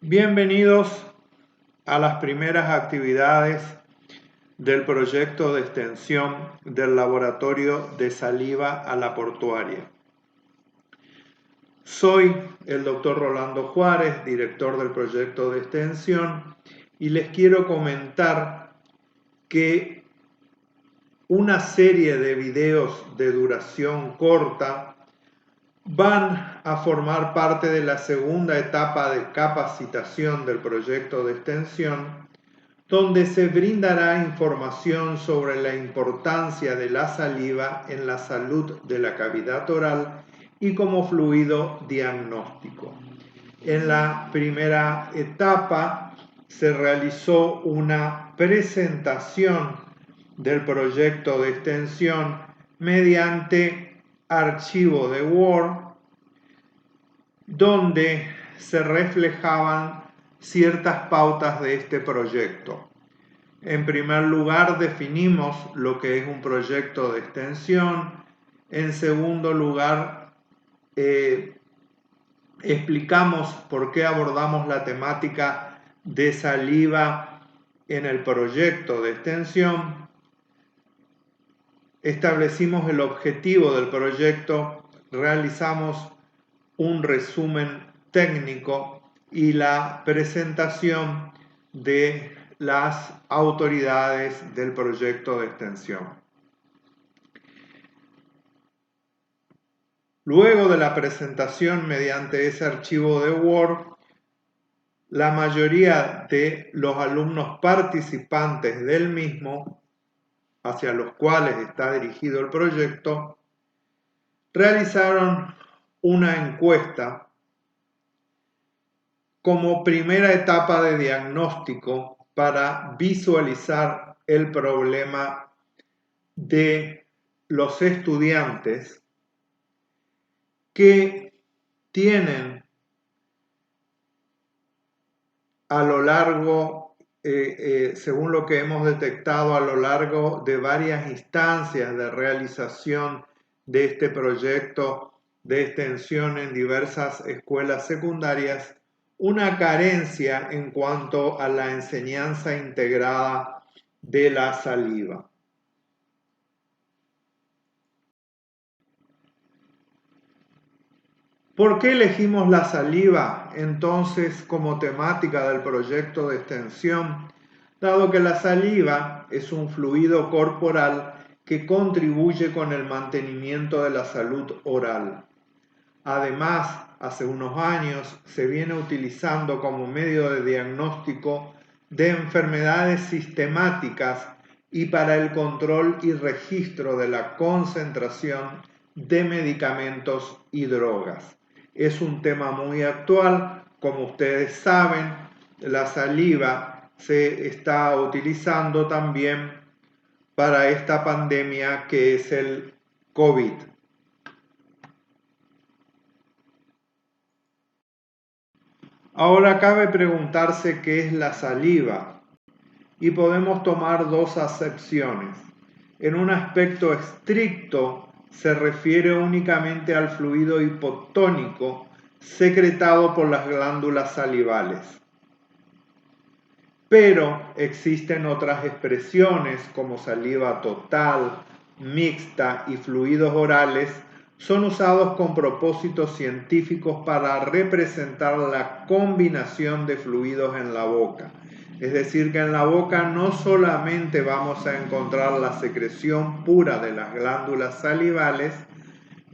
Bienvenidos a las primeras actividades del proyecto de extensión del Laboratorio de Saliva a la Portuaria. Soy el doctor Rolando Juárez, director del proyecto de extensión, y les quiero comentar que una serie de videos de duración corta van a formar parte de la segunda etapa de capacitación del proyecto de extensión, donde se brindará información sobre la importancia de la saliva en la salud de la cavidad oral y como fluido diagnóstico. En la primera etapa se realizó una presentación del proyecto de extensión mediante archivo de Word, donde se reflejaban ciertas pautas de este proyecto. En primer lugar, definimos lo que es un proyecto de extensión. En segundo lugar, explicamos por qué abordamos la temática de saliva en el proyecto de extensión. Establecimos el objetivo del proyecto, realizamos un resumen técnico y la presentación de las autoridades del proyecto de extensión. Luego de la presentación mediante ese archivo de Word, la mayoría de los alumnos participantes del mismo, hacia los cuales está dirigido el proyecto, realizaron una encuesta como primera etapa de diagnóstico para visualizar el problema de los estudiantes que tienen a lo largo, según lo que hemos detectado a lo largo de varias instancias de realización de este proyecto de extensión en diversas escuelas secundarias, una carencia en cuanto a la enseñanza integrada de la saliva. ¿Por qué elegimos la saliva entonces como temática del proyecto de extensión? Dado que la saliva es un fluido corporal que contribuye con el mantenimiento de la salud oral. Además, hace unos años se viene utilizando como medio de diagnóstico de enfermedades sistemáticas y para el control y registro de la concentración de medicamentos y drogas. Es un tema muy actual, como ustedes saben, la saliva se está utilizando también para esta pandemia que es el COVID. Ahora cabe preguntarse qué es la saliva y podemos tomar dos acepciones. En un aspecto estricto se refiere únicamente al fluido hipotónico secretado por las glándulas salivales. Pero existen otras expresiones como saliva total, mixta y fluidos orales son usados con propósitos científicos para representar la combinación de fluidos en la boca. Es decir, que en la boca no solamente vamos a encontrar la secreción pura de las glándulas salivales,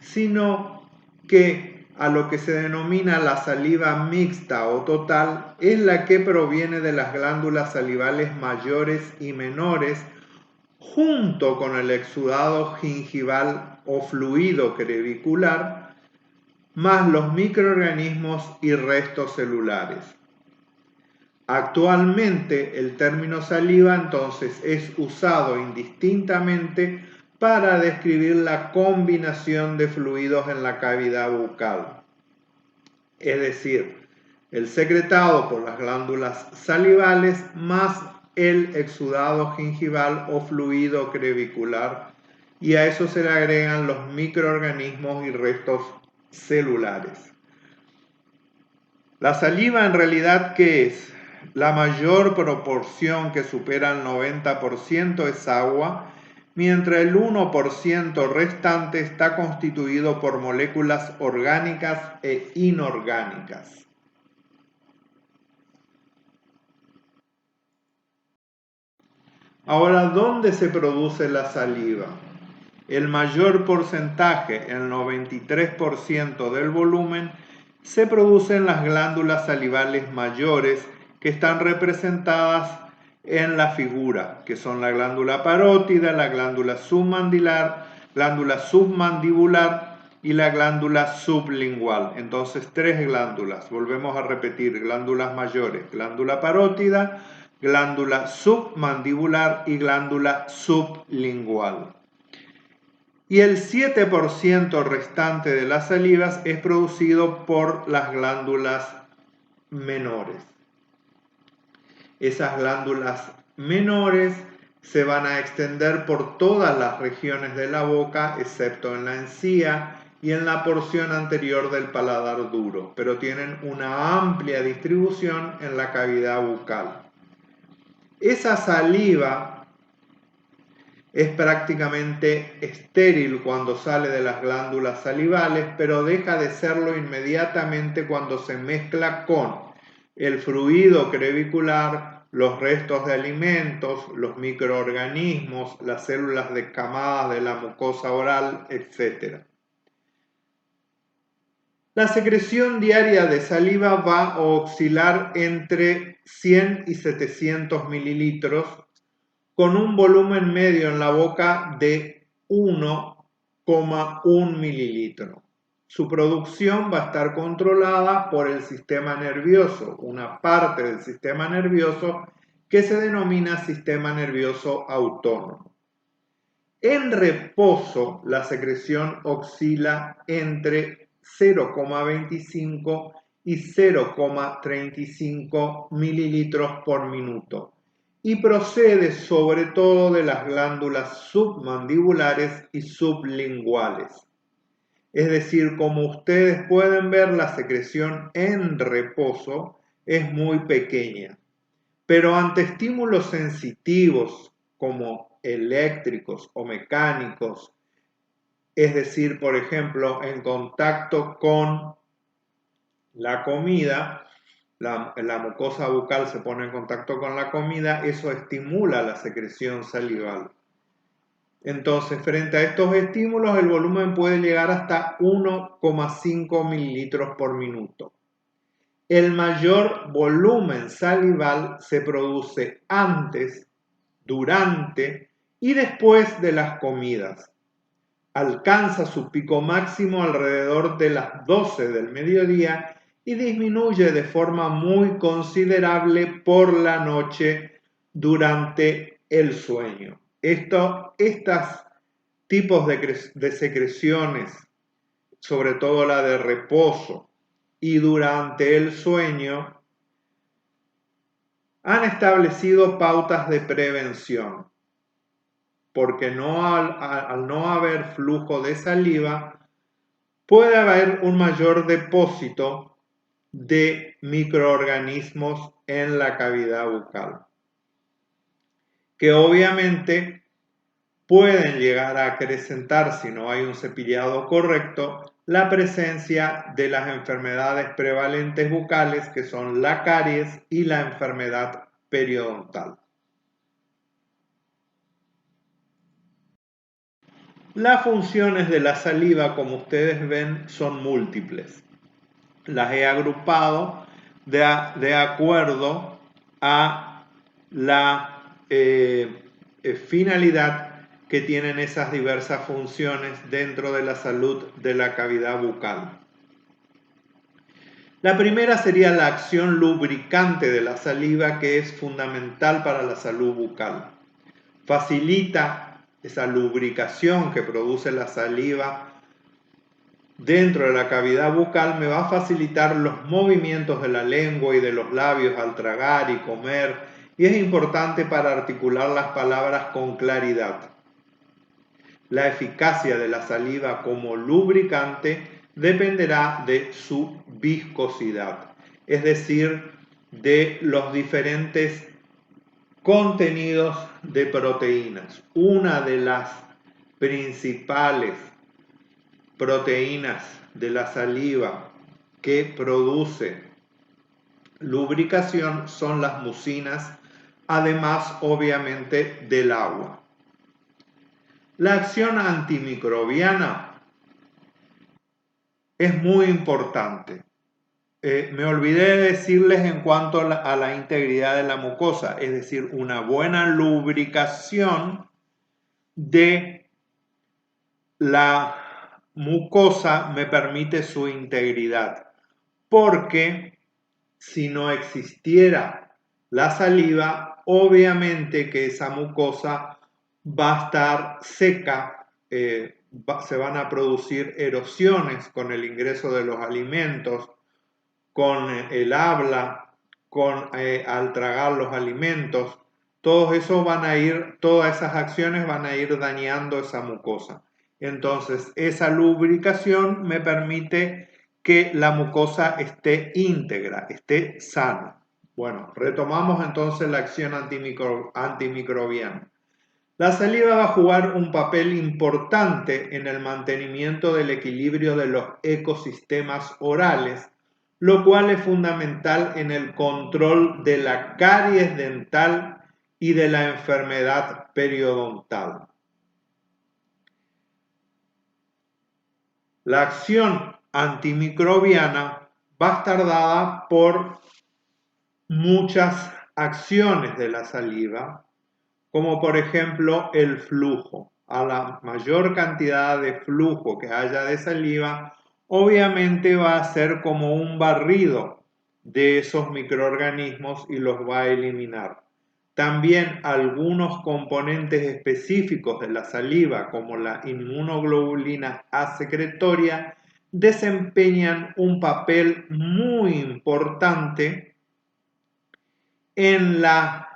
sino que a lo que se denomina la saliva mixta o total es la que proviene de las glándulas salivales mayores y menores, junto con el exudado gingival o fluido crevicular, más los microorganismos y restos celulares. Actualmente el término saliva entonces es usado indistintamente para describir la combinación de fluidos en la cavidad bucal, es decir, el secretado por las glándulas salivales más el exudado gingival o fluido crevicular, y a eso se le agregan los microorganismos y restos celulares. La saliva en realidad, ¿qué es? La mayor proporción que supera el 90% es agua, mientras el 1% restante está constituido por moléculas orgánicas e inorgánicas. Ahora, ¿dónde se produce la saliva? El mayor porcentaje, el 93% del volumen, se produce en las glándulas salivales mayores que están representadas en la figura, que son la glándula parótida, la glándula submandibular y la glándula sublingual. Entonces, tres glándulas. Volvemos a repetir: glándulas mayores, glándula parótida, glándula submandibular y glándula sublingual. Y el 7% restante de las salivas es producido por las glándulas menores. Esas glándulas menores se van a extender por todas las regiones de la boca, excepto en la encía y en la porción anterior del paladar duro, pero tienen una amplia distribución en la cavidad bucal. Esa saliva es prácticamente estéril cuando sale de las glándulas salivales, pero deja de serlo inmediatamente cuando se mezcla con el fluido crevicular, los restos de alimentos, los microorganismos, las células descamadas de la mucosa oral, etc. La secreción diaria de saliva va a oscilar entre 100 y 700 mililitros, con un volumen medio en la boca de 1,1 mililitro. Su producción va a estar controlada por el sistema nervioso, una parte del sistema nervioso que se denomina sistema nervioso autónomo. En reposo, la secreción oscila entre 0,25 y 0,35 mililitros por minuto y procede sobre todo de las glándulas submandibulares y sublinguales. Es decir, como ustedes pueden ver, la secreción en reposo es muy pequeña, pero ante estímulos sensitivos como eléctricos o mecánicos, es decir, por ejemplo, en contacto con la comida, la mucosa bucal se pone en contacto con la comida, eso estimula la secreción salival. Entonces, frente a estos estímulos, el volumen puede llegar hasta 1,5 mililitros por minuto. El mayor volumen salival se produce antes, durante y después de las comidas. Alcanza su pico máximo alrededor de las 12 del mediodía y disminuye de forma muy considerable por la noche durante el sueño. Estos tipos de secreciones, sobre todo la de reposo y durante el sueño, han establecido pautas de prevención, porque al no haber flujo de saliva, puede haber un mayor depósito de microorganismos en la cavidad bucal, que obviamente pueden llegar a acrecentar, si no hay un cepillado correcto, la presencia de las enfermedades prevalentes bucales, que son la caries y la enfermedad periodontal. Las funciones de la saliva, como ustedes ven, son múltiples. Las he agrupado de acuerdo a la finalidad que tienen esas diversas funciones dentro de la salud de la cavidad bucal. La primera sería la acción lubricante de la saliva, que es fundamental para la salud bucal. Facilita esa lubricación que produce la saliva dentro de la cavidad bucal, me va a facilitar los movimientos de la lengua y de los labios al tragar y comer, y es importante para articular las palabras con claridad. La eficacia de la saliva como lubricante dependerá de su viscosidad. es decir, de los diferentes contenidos de proteínas. Una de las principales proteínas de la saliva que produce lubricación son las mucinas, además obviamente del agua. La acción antimicrobiana es muy importante. Me olvidé de decirles en cuanto a la integridad de la mucosa, es decir, una buena lubricación de la mucosa me permite su integridad, porque si no existiera la saliva, obviamente que esa mucosa va a estar seca, se van a producir erosiones con el ingreso de los alimentos, con el habla, al tragar los alimentos, todas esas acciones van a ir dañando esa mucosa. Entonces, esa lubricación me permite que la mucosa esté íntegra, esté sana. Bueno, retomamos entonces la acción antimicrobiana. La saliva va a jugar un papel importante en el mantenimiento del equilibrio de los ecosistemas orales, lo cual es fundamental en el control de la caries dental y de la enfermedad periodontal. La acción antimicrobiana va a estar dada por muchas acciones de la saliva, como por ejemplo el flujo. A la mayor cantidad de flujo que haya de saliva, obviamente va a ser como un barrido de esos microorganismos y los va a eliminar. También algunos componentes específicos de la saliva, como la inmunoglobulina A secretoria, desempeñan un papel muy importante en las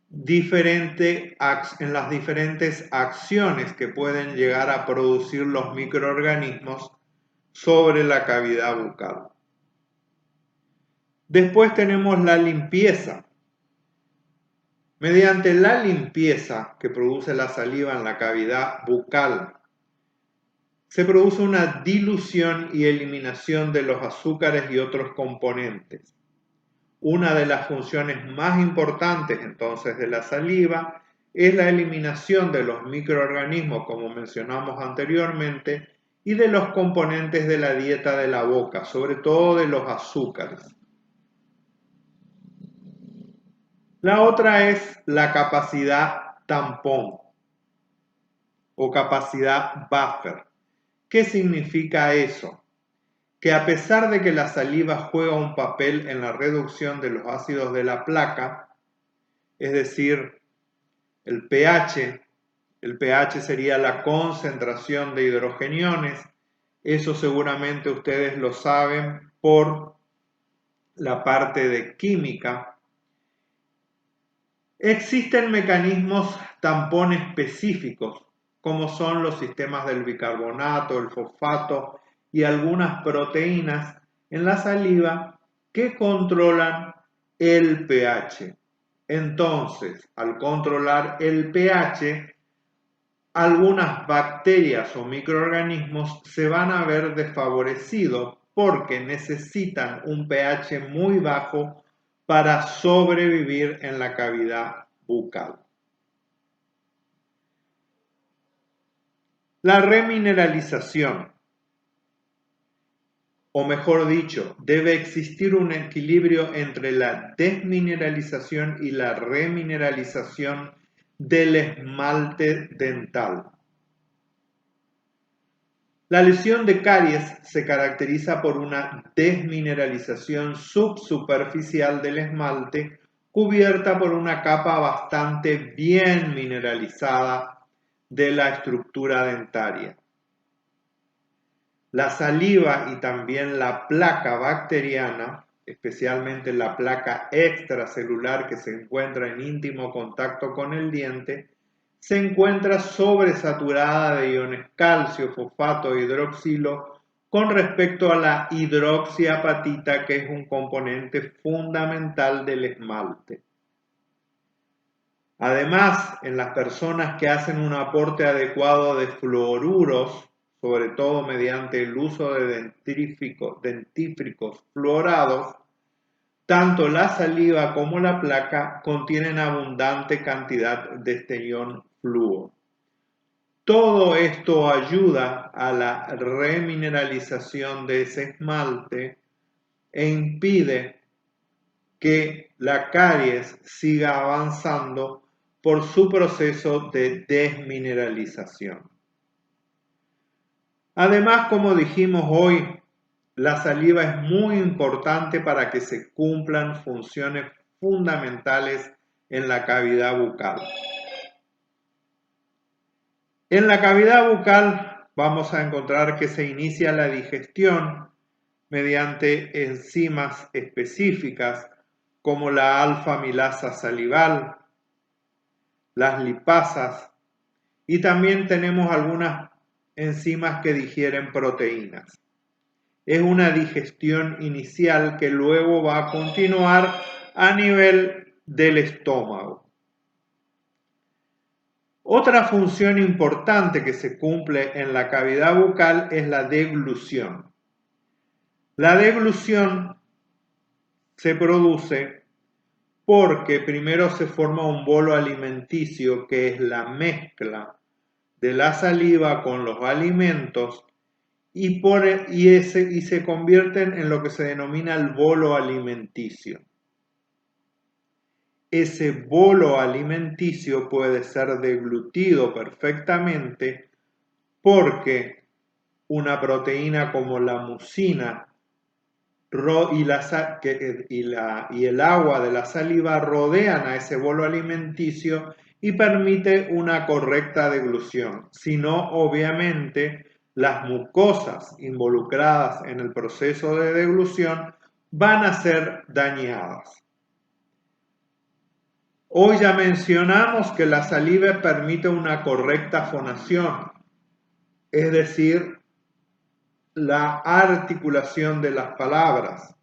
diferentes acciones que pueden llegar a producir los microorganismos sobre la cavidad bucal. Después tenemos la limpieza. Mediante la limpieza que produce la saliva en la cavidad bucal, se produce una dilución y eliminación de los azúcares y otros componentes. Una de las funciones más importantes entonces de la saliva es la eliminación de los microorganismos, como mencionamos anteriormente, y de los componentes de la dieta de la boca, sobre todo de los azúcares. La otra es la capacidad tampón o capacidad buffer. ¿Qué significa eso? Que a pesar de que la saliva juega un papel en la reducción de los ácidos de la placa, es decir, el pH sería la concentración de hidrogeniones, eso seguramente ustedes lo saben por la parte de química. Existen mecanismos tampón específicos, como son los sistemas del bicarbonato, el fosfato y algunas proteínas en la saliva que controlan el pH. Entonces, al controlar el pH, algunas bacterias o microorganismos se van a ver desfavorecidos porque necesitan un pH muy bajo para sobrevivir en la cavidad bucal. La remineralización, o mejor dicho, debe existir un equilibrio entre la desmineralización y la remineralización del esmalte dental. La lesión de caries se caracteriza por una desmineralización subsuperficial del esmalte cubierta por una capa bastante bien mineralizada de la estructura dentaria. La saliva y también la placa bacteriana, especialmente la placa extracelular que se encuentra en íntimo contacto con el diente, se encuentra sobresaturada de iones calcio, fosfato e hidroxilo, con respecto a la hidroxiapatita, que es un componente fundamental del esmalte. Además, en las personas que hacen un aporte adecuado de fluoruros, sobre todo mediante el uso de dentífricos fluorados, tanto la saliva como la placa contienen abundante cantidad de estelión flúor. Todo esto ayuda a la remineralización de ese esmalte e impide que la caries siga avanzando por su proceso de desmineralización. Además, como dijimos hoy, la saliva es muy importante para que se cumplan funciones fundamentales en la cavidad bucal. En la cavidad bucal vamos a encontrar que se inicia la digestión mediante enzimas específicas como la alfa-amilasa salival, las lipasas, y también tenemos algunas enzimas que digieren proteínas. Es una digestión inicial que luego va a continuar a nivel del estómago. Otra función importante que se cumple en la cavidad bucal es la deglución. La deglución se produce porque primero se forma un bolo alimenticio, que es la mezcla de la saliva con los alimentos, y se convierten en lo que se denomina el bolo alimenticio. Ese bolo alimenticio puede ser deglutido perfectamente porque una proteína como la mucina y el agua de la saliva rodean a ese bolo alimenticio y permite una correcta deglución. Si no, obviamente, las mucosas involucradas en el proceso de deglución van a ser dañadas. Hoy ya mencionamos que la saliva permite una correcta fonación, es decir, la articulación de las palabras.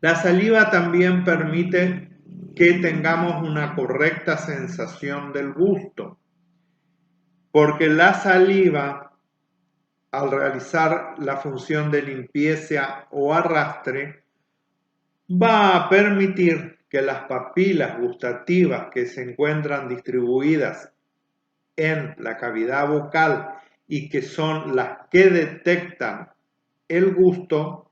La saliva también permite que tengamos una correcta sensación del gusto, porque la saliva, al realizar la función de limpieza o arrastre, va a permitir que las papilas gustativas que se encuentran distribuidas en la cavidad bucal y que son las que detectan el gusto,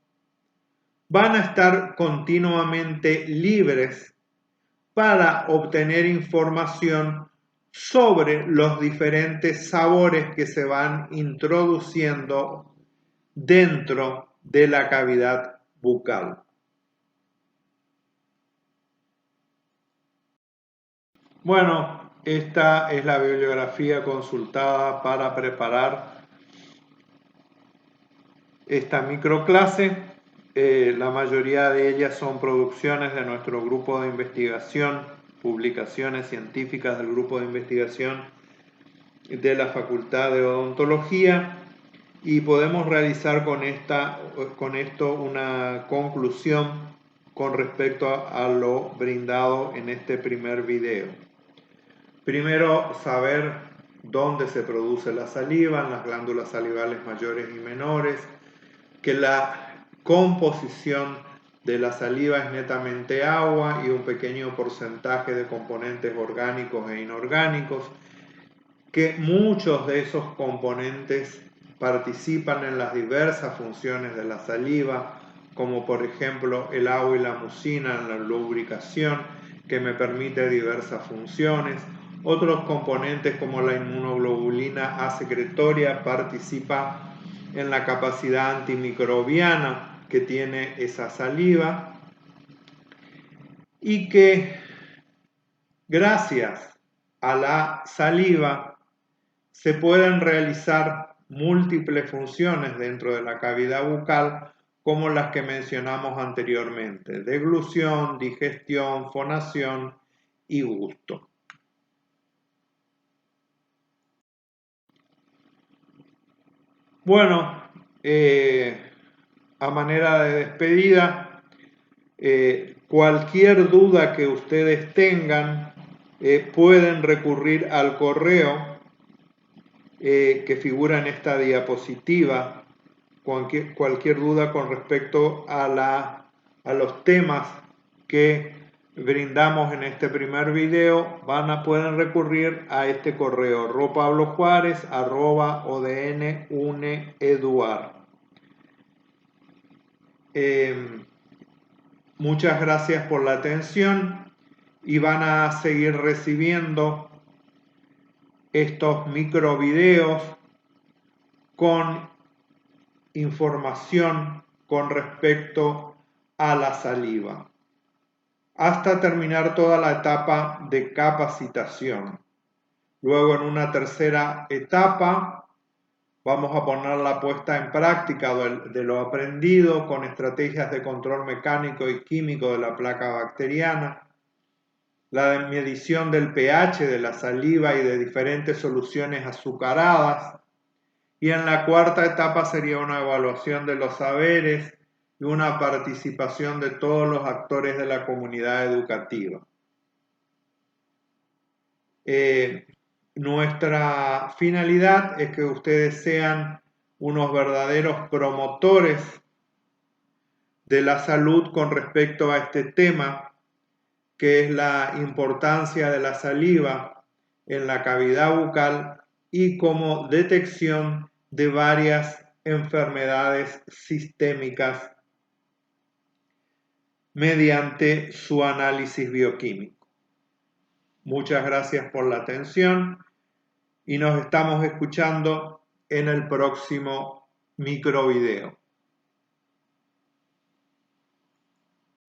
van a estar continuamente libres para obtener información sobre los diferentes sabores que se van introduciendo dentro de la cavidad bucal. Bueno, esta es la bibliografía consultada para preparar esta microclase. La mayoría de ellas son producciones de nuestro grupo de investigación, publicaciones científicas del grupo de investigación de la Facultad de Odontología, y podemos realizar con esto una conclusión con respecto a lo brindado en este primer video. Primero, saber dónde se produce la saliva, en las glándulas salivales mayores y menores, que la composición de la saliva es netamente agua y un pequeño porcentaje de componentes orgánicos e inorgánicos, que muchos de esos componentes participan en las diversas funciones de la saliva, como por ejemplo el agua y la mucina en la lubricación, que me permite diversas funciones. Otros componentes como la inmunoglobulina A secretoria participa en la capacidad antimicrobiana que tiene esa saliva, y que gracias a la saliva se pueden realizar múltiples funciones dentro de la cavidad bucal, como las que mencionamos anteriormente: deglución, digestión, fonación y gusto. Bueno, A manera de despedida, cualquier duda que ustedes tengan, pueden recurrir al correo que figura en esta diapositiva. Cualquier duda con respecto a los temas que brindamos en este primer video, pueden recurrir a este correo ropablojuarez@odnuneeduar. Muchas gracias por la atención y van a seguir recibiendo estos micro videos con información con respecto a la saliva, hasta terminar toda la etapa de capacitación. Luego, en una tercera etapa, vamos a poner la puesta en práctica de lo aprendido con estrategias de control mecánico y químico de la placa bacteriana, la medición del pH de la saliva y de diferentes soluciones azucaradas. Y en la cuarta etapa sería una evaluación de los saberes y una participación de todos los actores de la comunidad educativa. Nuestra finalidad es que ustedes sean unos verdaderos promotores de la salud con respecto a este tema, que es la importancia de la saliva en la cavidad bucal y como detección de varias enfermedades sistémicas mediante su análisis bioquímico. Muchas gracias por la atención y nos estamos escuchando en el próximo microvideo.